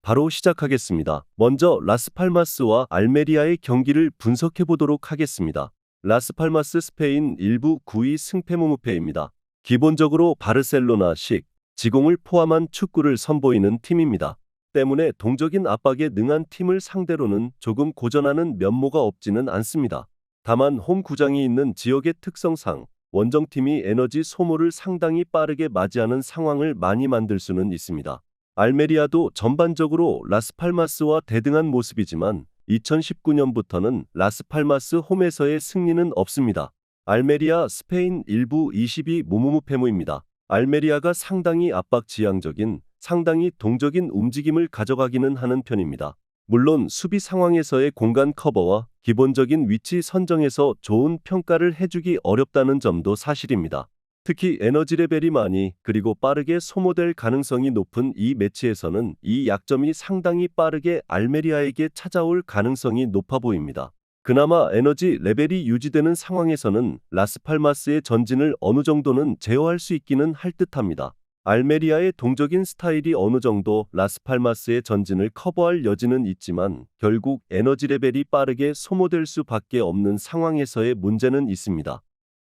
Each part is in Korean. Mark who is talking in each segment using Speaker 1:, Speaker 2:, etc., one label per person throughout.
Speaker 1: 바로 시작하겠습니다. 먼저 라스팔마스와 알메리아의 경기를 분석해 보도록 하겠습니다. 라스팔마스 스페인 1부 9위 승패무무패입니다. 기본적으로 바르셀로나식 지공을 포함한 축구를 선보이는 팀입니다. 때문에 동적인 압박에 능한 팀을 상대로는 조금 고전하는 면모가 없지는 않습니다. 다만 홈 구장이 있는 지역의 특성상 원정팀이 에너지 소모를 상당히 빠르게 맞이하는 상황을 많이 만들 수는 있습니다. 알메리아도 전반적으로 라스팔마스와 대등한 모습이지만 2019년부터는 라스팔마스 홈에서의 승리는 없습니다. 알메리아 스페인 1부 22 무무무패무입니다. 알메리아가 상당히 압박지향적인, 상당히 동적인 움직임을 가져가기는 하는 편입니다. 물론 수비 상황에서의 공간 커버와 기본적인 위치 선정에서 좋은 평가를 해주기 어렵다는 점도 사실입니다. 특히 에너지 레벨이 많이 그리고 빠르게 소모될 가능성이 높은 이 매치에서는 이 약점이 상당히 빠르게 알메리아에게 찾아올 가능성이 높아 보입니다. 그나마 에너지 레벨이 유지되는 상황에서는 라스팔마스의 전진을 어느 정도는 제어할 수 있기는 할 듯합니다. 알메리아의 동적인 스타일이 어느 정도 라스팔마스의 전진을 커버할 여지는 있지만 결국 에너지 레벨이 빠르게 소모될 수밖에 없는 상황에서의 문제는 있습니다.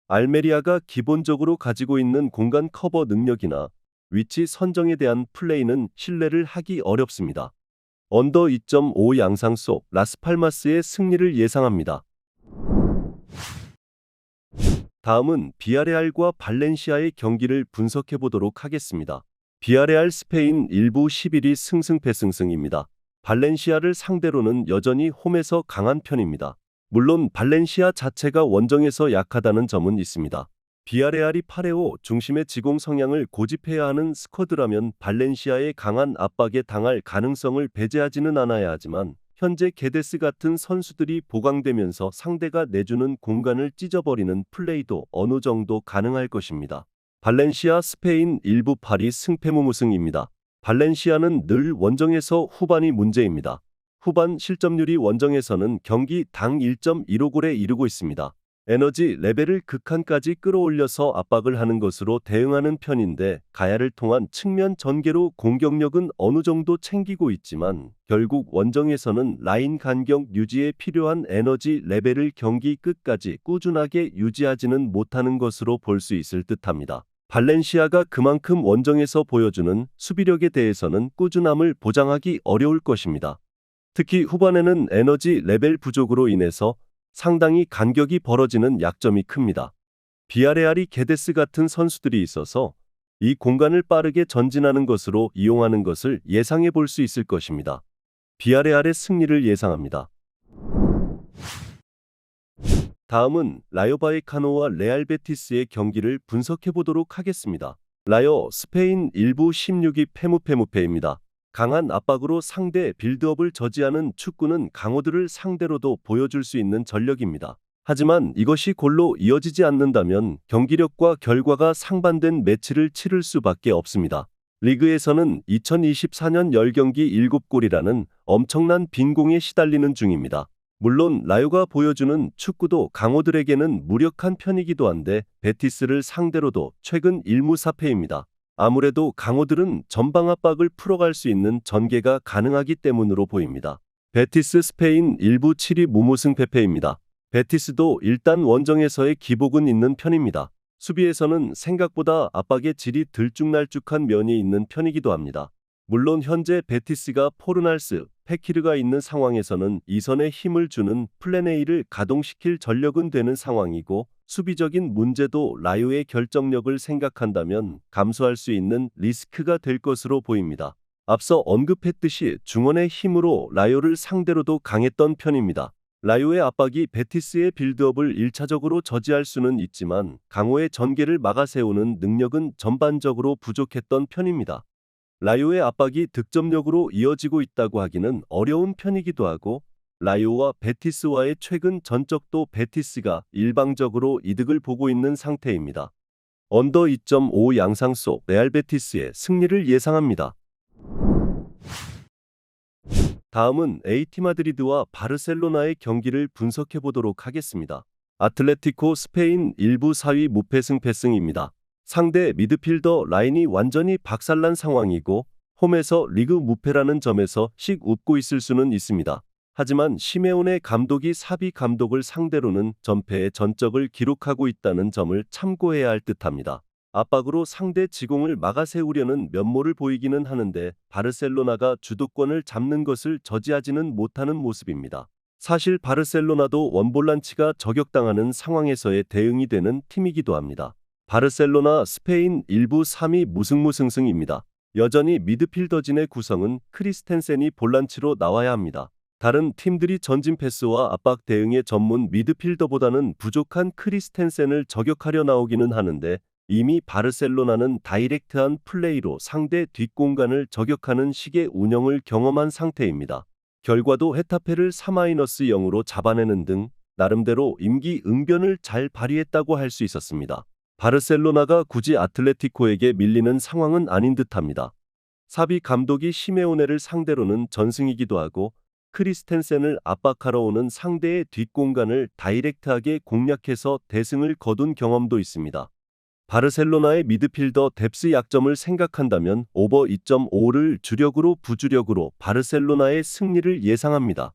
Speaker 1: 알메리아가 기본적으로 가지고 있는 공간 커버 능력이나 위치 선정에 대한 플레이는 신뢰를 하기 어렵습니다. 언더 2.5 양상 속 라스팔마스의 승리를 예상합니다. 다음은 비아레알과 발렌시아의 경기를 분석해 보도록 하겠습니다. 비아레알 스페인 1부 11위 승승패승승입니다. 발렌시아를 상대로는 여전히 홈에서 강한 편입니다. 물론 발렌시아 자체가 원정에서 약하다는 점은 있습니다. 비아레알이 파레오 중심의 지공 성향을 고집해야 하는 스쿼드라면 발렌시아의 강한 압박에 당할 가능성을 배제하지는 않아야 하지만 현재 게데스 같은 선수들이 보강되면서 상대가 내주는 공간을 찢어버리는 플레이도 어느 정도 가능할 것입니다. 발렌시아 스페인 1부 8위 승패무무승입니다. 발렌시아는 늘 원정에서 후반이 문제입니다. 후반 실점률이 원정에서는 경기 당 1.15골에 이르고 있습니다. 에너지 레벨을 극한까지 끌어올려서 압박을 하는 것으로 대응하는 편인데 가야를 통한 측면 전개로 공격력은 어느 정도 챙기고 있지만 결국 원정에서는 라인 간격 유지에 필요한 에너지 레벨을 경기 끝까지 꾸준하게 유지하지는 못하는 것으로 볼 수 있을 듯합니다. 발렌시아가 그만큼 원정에서 보여주는 수비력에 대해서는 꾸준함을 보장하기 어려울 것입니다. 특히 후반에는 에너지 레벨 부족으로 인해서 상당히 간격이 벌어지는 약점이 큽니다. 비아레알이 게데스 같은 선수들이 있어서 이 공간을 빠르게 전진하는 것으로 이용하는 것을 예상해 볼 수 있을 것입니다. 비아레알의 승리를 예상합니다. 다음은 라요 바이카노와 레알 베티스의 경기를 분석해 보도록 하겠습니다. 라요 스페인 1부 16위 패무패무패입니다. 강한 압박으로 상대 빌드업을 저지하는 축구는 강호들을 상대로도 보여줄 수 있는 전력입니다. 하지만 이것이 골로 이어지지 않는다면 경기력과 결과가 상반된 매치를 치를 수밖에 없습니다. 리그에서는 2024년 10경기 7골이라는 엄청난 빈공에 시달리는 중입니다. 물론 라요가 보여주는 축구도 강호들에게는 무력한 편이기도 한데 베티스를 상대로도 최근 1무4패입니다. 아무래도 강호들은 전방 압박을 풀어갈 수 있는 전개가 가능하기 때문으로 보입니다. 베티스 스페인 1부 7위 무무승패패입니다. 베티스도 일단 원정에서의 기복은 있는 편입니다. 수비에서는 생각보다 압박의 질이 들쭉날쭉한 면이 있는 편이기도 합니다. 물론 현재 베티스가 포르날스, 페키르가 있는 상황에서는 이선에 힘을 주는 플랜 A를 가동시킬 전력은 되는 상황이고 수비적인 문제도 라요의 결정력을 생각한다면 감수할 수 있는 리스크가 될 것으로 보입니다. 앞서 언급했듯이 중원의 힘으로 라요를 상대로도 강했던 편입니다. 라요의 압박이 베티스의 빌드업을 1차적으로 저지할 수는 있지만 강호의 전개를 막아세우는 능력은 전반적으로 부족했던 편입니다. 라요의 압박이 득점력으로 이어지고 있다고 하기는 어려운 편이기도 하고 라요와 베티스와의 최근 전적도 베티스가 일방적으로 이득을 보고 있는 상태입니다. 언더 2.5 양상 속 레알 베티스의 승리를 예상합니다. 다음은 AT 마드리드와 바르셀로나의 경기를 분석해 보도록 하겠습니다. 아틀레티코 스페인 1부 4위 무패승패승입니다. 상대 미드필더 라인이 완전히 박살난 상황이고 홈에서 리그 무패라는 점에서 씩 웃고 있을 수는 있습니다. 하지만 시메오네 감독이 사비 감독을 상대로는 전패의 전적을 기록하고 있다는 점을 참고해야 할 듯합니다. 압박으로 상대 지공을 막아세우려는 면모를 보이기는 하는데 바르셀로나가 주도권을 잡는 것을 저지하지는 못하는 모습입니다. 사실 바르셀로나도 원볼란치가 저격당하는 상황에서의 대응이 되는 팀이기도 합니다. 바르셀로나 스페인 1부 3위 무승무승승입니다. 여전히 미드필더진의 구성은 크리스텐센이 볼란치로 나와야 합니다. 다른 팀들이 전진 패스와 압박 대응의 전문 미드필더보다는 부족한 크리스텐센을 저격하려 나오기는 하는데 이미 바르셀로나는 다이렉트한 플레이로 상대 뒷공간을 저격하는 식의 운영을 경험한 상태입니다. 결과도 헤타페를 4-0으로 잡아내는 등 나름대로 임기응변을 잘 발휘했다고 할 수 있었습니다. 바르셀로나가 굳이 아틀레티코에게 밀리는 상황은 아닌 듯합니다. 사비 감독이 시메오네를 상대로는 전승이기도 하고 크리스텐센을 압박하러 오는 상대의 뒷공간을 다이렉트하게 공략해서 대승을 거둔 경험도 있습니다. 바르셀로나의 미드필더 뎁스 약점을 생각한다면 오버 2.5를 주력으로 부주력으로 바르셀로나의 승리를 예상합니다.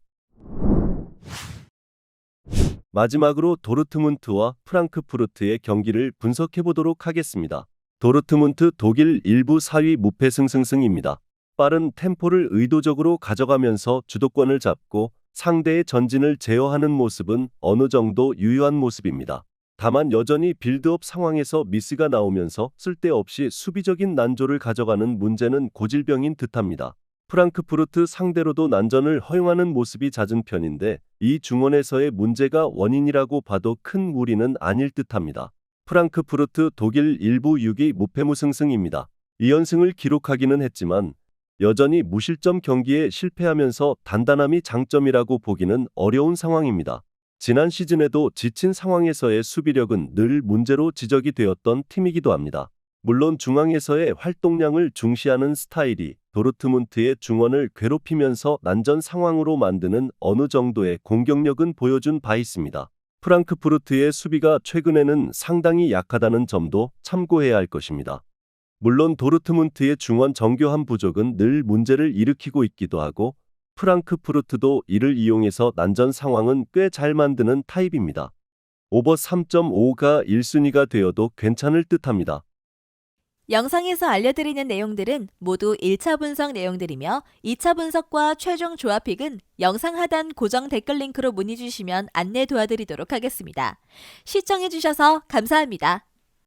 Speaker 1: 마지막으로 도르트문트와 프랑크푸르트의 경기를 분석해보도록 하겠습니다. 도르트문트 독일 1부 4위 무패승승승입니다. 빠른 템포를 의도적으로 가져가면서 주도권을 잡고 상대의 전진을 제어하는 모습은 어느 정도 유효한 모습입니다. 다만 여전히 빌드업 상황에서 미스가 나오면서 쓸데없이 수비적인 난조를 가져가는 문제는 고질병인 듯합니다. 프랑크푸르트 상대로도 난전을 허용하는 모습이 잦은 편인데 이 중원에서의 문제가 원인이라고 봐도 큰 무리는 아닐 듯합니다. 프랑크푸르트 독일 1부 6위 무패무승승입니다. 2연승을 기록하기는 했지만 여전히 무실점 경기에 실패하면서 단단함이 장점이라고 보기는 어려운 상황입니다. 지난 시즌에도 지친 상황에서의 수비력은 늘 문제로 지적이 되었던 팀이기도 합니다. 물론 중앙에서의 활동량을 중시하는 스타일이 도르트문트의 중원을 괴롭히면서 난전 상황으로 만드는 어느 정도의 공격력은 보여준 바 있습니다. 프랑크푸르트의 수비가 최근에는 상당히 약하다는 점도 참고해야 할 것입니다. 물론 도르트문트의 중원 정교한 부족은 늘 문제를 일으키고 있기도 하고 프랑크푸르트도 이를 이용해서 난전 상황은 꽤 잘 만드는 타입입니다. 오버 3.5가 1순위가 되어도 괜찮을 듯합니다.
Speaker 2: 영상에서 알려드리는 내용들은 모두 1차 분석 내용들이며 2차 분석과 최종 조합픽은 영상 하단 고정 댓글 링크로 문의 주시면 안내 도와드리도록 하겠습니다. 시청해주셔서 감사합니다.